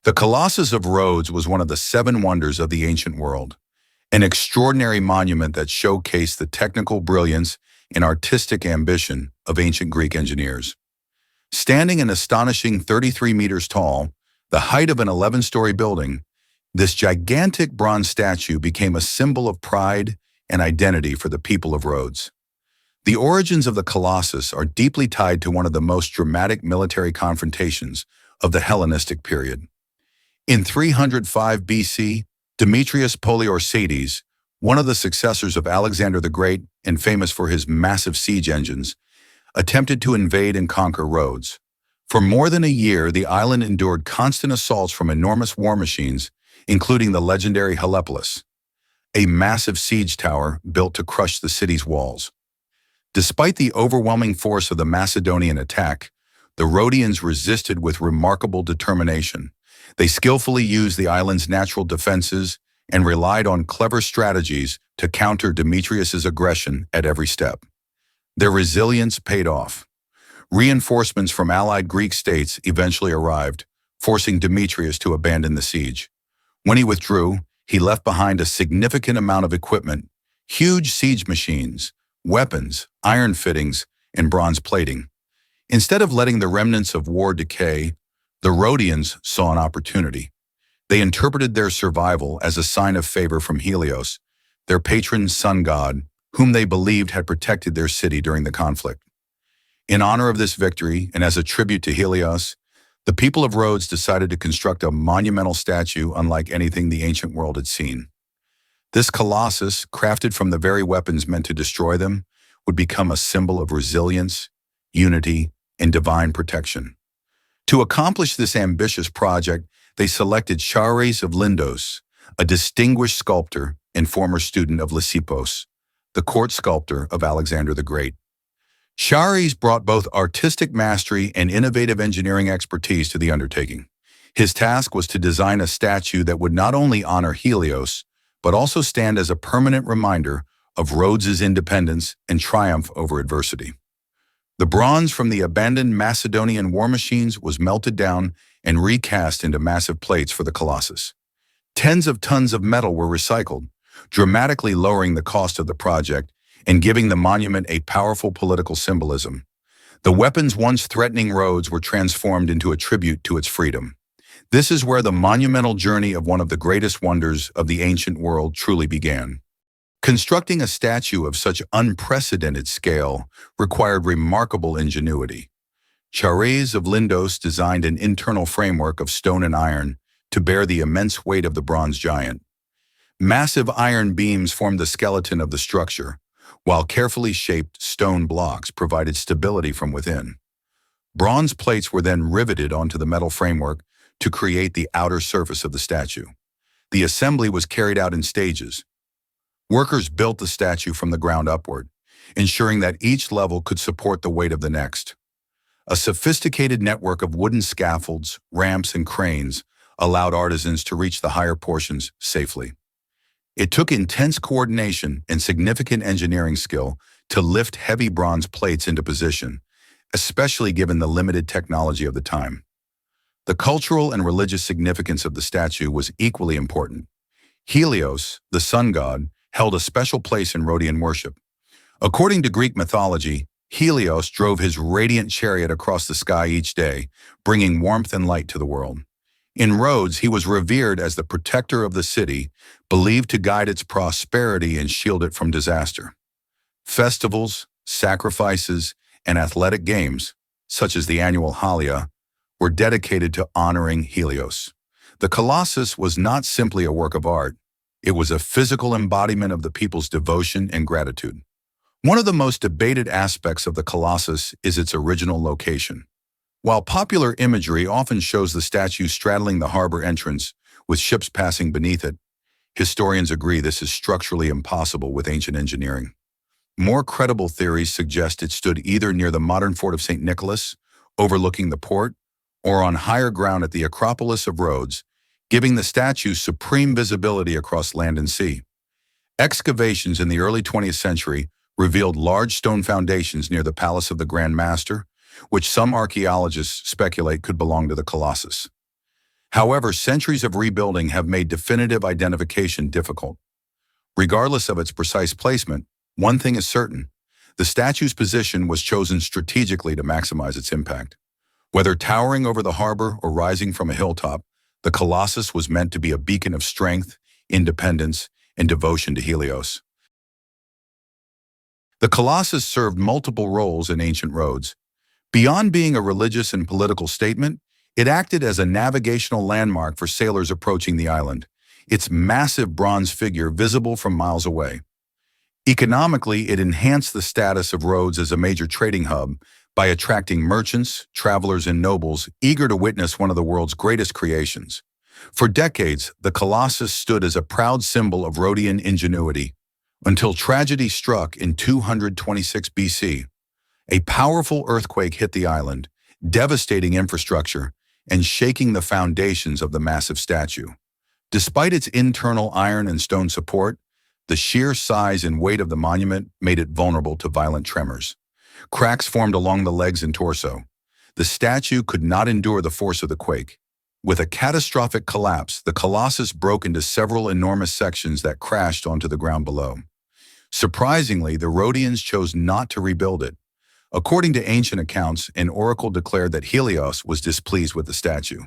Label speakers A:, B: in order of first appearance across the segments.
A: The Colossus of Rhodes was one of the seven wonders of the ancient world, an extraordinary monument that showcased the technical brilliance and artistic ambition of ancient Greek engineers. Standing an astonishing 33 meters tall, the height of an 11-story building, this gigantic bronze statue became a symbol of pride and identity for the people of Rhodes. The origins of the Colossus are deeply tied to one of the most dramatic military confrontations of the Hellenistic period. In 305 BC, Demetrius Poliorcetes, one of the successors of Alexander the Great and famous for his massive siege engines, attempted to invade and conquer Rhodes. For more than a year, the island endured constant assaults from enormous war machines, including the legendary Helios, a massive siege tower built to crush the city's walls. Despite the overwhelming force of the Macedonian attack, the Rhodians resisted with remarkable determination. They skillfully used the island's natural defenses and relied on clever strategies to counter Demetrius's aggression at every step. Their resilience paid off. Reinforcements from allied Greek states eventually arrived, forcing Demetrius to abandon the siege. When he withdrew, he left behind a significant amount of equipment, huge siege machines, weapons, iron fittings, and bronze plating. Instead of letting the remnants of war decay, the Rhodians saw an opportunity. They interpreted their survival as a sign of favor from Helios, their patron sun god, whom they believed had protected their city during the conflict. In honor of this victory, and as a tribute to Helios, the people of Rhodes decided to construct a monumental statue unlike anything the ancient world had seen. This colossus, crafted from the very weapons meant to destroy them, would become a symbol of resilience, unity, and divine protection. To accomplish this ambitious project, they selected Chares of Lindos, a distinguished sculptor and former student of Lysippos, the court sculptor of Alexander the Great. Chares brought both artistic mastery and innovative engineering expertise to the undertaking. His task was to design a statue that would not only honor Helios, but also stand as a permanent reminder of Rhodes's independence and triumph over adversity. The bronze from the abandoned Macedonian war machines was melted down and recast into massive plates for the Colossus. Tens of tons of metal were recycled, dramatically lowering the cost of the project and giving the monument a powerful political symbolism. The weapons once threatening Rhodes were transformed into a tribute to its freedom. This is where the monumental journey of one of the greatest wonders of the ancient world truly began. Constructing a statue of such unprecedented scale required remarkable ingenuity. Chares of Lindos designed an internal framework of stone and iron to bear the immense weight of the bronze giant. Massive iron beams formed the skeleton of the structure, while carefully shaped stone blocks provided stability from within. Bronze plates were then riveted onto the metal framework to create the outer surface of the statue. The assembly was carried out in stages. Workers built the statue from the ground upward, ensuring that each level could support the weight of the next. A sophisticated network of wooden scaffolds, ramps, and cranes allowed artisans to reach the higher portions safely. It took intense coordination and significant engineering skill to lift heavy bronze plates into position, especially given the limited technology of the time. The cultural and religious significance of the statue was equally important. Helios, the sun god, held a special place in Rhodian worship. According to Greek mythology, Helios drove his radiant chariot across the sky each day, bringing warmth and light to the world. In Rhodes, he was revered as the protector of the city, believed to guide its prosperity and shield it from disaster. Festivals, sacrifices, and athletic games, such as the annual Halia, were dedicated to honoring Helios. The Colossus was not simply a work of art. It was a physical embodiment of the people's devotion and gratitude. One of the most debated aspects of the Colossus is its original location. While popular imagery often shows the statue straddling the harbor entrance with ships passing beneath it, historians agree this is structurally impossible with ancient engineering. More credible theories suggest it stood either near the modern fort of St. Nicholas, overlooking the port, or on higher ground at the Acropolis of Rhodes, giving the statue supreme visibility across land and sea. Excavations in the early 20th century revealed large stone foundations near the Palace of the Grand Master, which some archaeologists speculate could belong to the Colossus. However, centuries of rebuilding have made definitive identification difficult. Regardless of its precise placement, one thing is certain: the statue's position was chosen strategically to maximize its impact. Whether towering over the harbor or rising from a hilltop, the Colossus was meant to be a beacon of strength, independence, and devotion to Helios. The Colossus served multiple roles in ancient Rhodes. Beyond being a religious and political statement, it acted as a navigational landmark for sailors approaching the island, its massive bronze figure visible from miles away. Economically, it enhanced the status of Rhodes as a major trading hub by attracting merchants, travelers, and nobles eager to witness one of the world's greatest creations. For decades, the Colossus stood as a proud symbol of Rhodian ingenuity, until tragedy struck in 226 BC. A powerful earthquake hit the island, devastating infrastructure and shaking the foundations of the massive statue. Despite its internal iron and stone support, the sheer size and weight of the monument made it vulnerable to violent tremors. Cracks formed along the legs and torso. The statue could not endure the force of the quake. With a catastrophic collapse, the Colossus broke into several enormous sections that crashed onto the ground below. Surprisingly, the Rhodians chose not to rebuild it. According to ancient accounts, an oracle declared that Helios was displeased with the statue.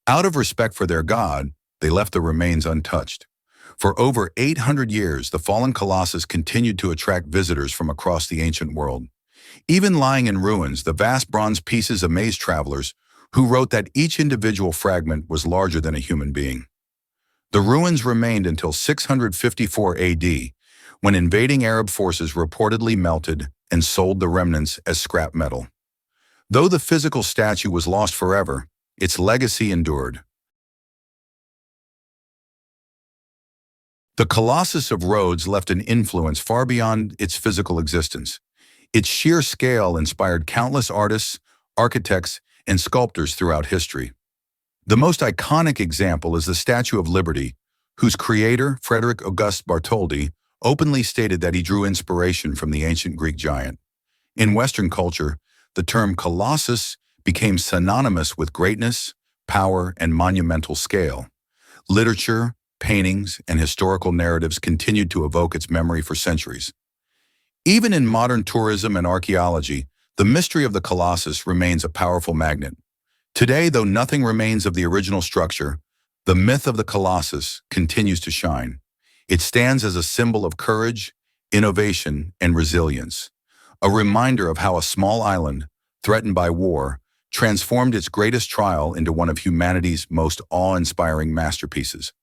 A: Out of respect for their god, they left the remains untouched. For over 800 years, the fallen Colossus continued to attract visitors from across the ancient world. Even lying in ruins, the vast bronze pieces amazed travelers who wrote that each individual fragment was larger than a human being. The ruins remained until 654 AD, when invading Arab forces reportedly melted and sold the remnants as scrap metal. Though the physical statue was lost forever, its legacy endured. The Colossus of Rhodes left an influence far beyond its physical existence. Its sheer scale inspired countless artists, architects, and sculptors throughout history. The most iconic example is the Statue of Liberty, whose creator, Frederick Auguste Bartholdi, openly stated that he drew inspiration from the ancient Greek giant. In Western culture, the term Colossus became synonymous with greatness, power, and monumental scale. Literature, paintings, and historical narratives continued to evoke its memory for centuries. Even in modern tourism and archaeology, the mystery of the Colossus remains a powerful magnet. Today, though nothing remains of the original structure, the myth of the Colossus continues to shine. It stands as a symbol of courage, innovation, and resilience, a reminder of how a small island, threatened by war, transformed its greatest trial into one of humanity's most awe-inspiring masterpieces.